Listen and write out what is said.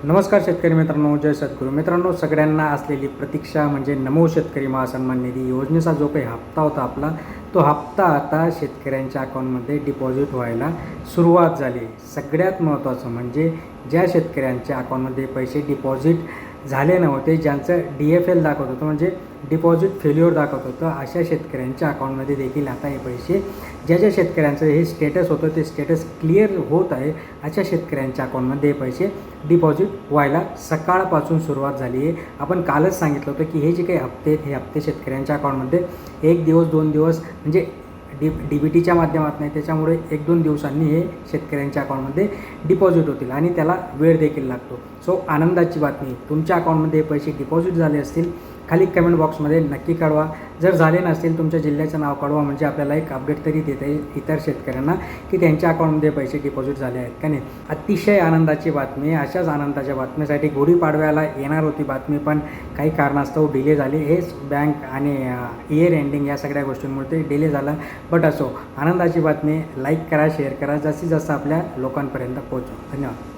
नमस्कार शेतकरी मित्रांनो, जय सद्गुरू मित्रांनो. सगळ्यांना असलेली प्रतीक्षा म्हणजे नमो शेतकरी महासन्मान निधी योजनेचा जो काही हप्ता होता आपला, तो हप्ता आता शेतकऱ्यांच्या अकाउंटमध्ये डिपॉझिट व्हायला सुरुवात झाली. सगळ्यात महत्त्वाचं म्हणजे ज्या शेतकऱ्यांच्या अकाउंटमध्ये पैसे डिपॉझिट झाले नव्हते, ज्यांचं DFL दाखवत होतं म्हणजे डिपॉझिट फेल्युअर दाखवत होतं, अशा शेतकऱ्यांच्या अकाउंटमध्ये देखील आता हे पैसे, ज्या शेतकऱ्यांचं हे स्टेटस होतं ते स्टेटस क्लिअर होत आहे, अशा शेतकऱ्यांच्या अकाउंटमध्ये हे पैसे डिपॉझिट व्हायला सकाळपासून सुरुवात झाली आहे. आपण कालच सांगितलं होतं की हे जे काही हप्ते आहेत, हे हप्ते शेतकऱ्यांच्या अकाउंटमध्ये 1 दिवस 2 दिवस म्हणजे DBTच्या माध्यमात नाही, त्याच्यामुळे 1-2 दिवसांनी हे शेतकऱ्यांच्या अकाउंटमध्ये डिपॉझिट होतील आणि त्याला वेळ देखील लागतो. सो आनंदाची बातमी, तुमच्या अकाउंटमध्ये हे पैसे डिपॉझिट झाले असतील खाली कमेंट बॉक्समध्ये नक्की कळवा. जर झाले नसतील तुमच्या जिल्ह्याचं नाव कळवा, म्हणजे आपल्याला एक अपडेट तरी देता येईल इतर शेतकऱ्यांना की त्यांच्या अकाउंटमध्ये पैसे डिपॉझिट झाले आहेत का नाही. अतिशय आनंदाची बातमी. अशाच आनंदाच्या बातमीसाठी गुढीपाडव्याला येणार होती बातमी, पण काही कारणास्तव डिले झाली. हेच बँक आणि इयर एंडिंग या सगळ्या गोष्टींमुळे ते डिले झालं. बट असो, आनंदाची बातमी. लाईक करा, शेअर करा, जास्तीत जास्त आपल्या लोकांपर्यंत पोहोचवा. धन्यवाद.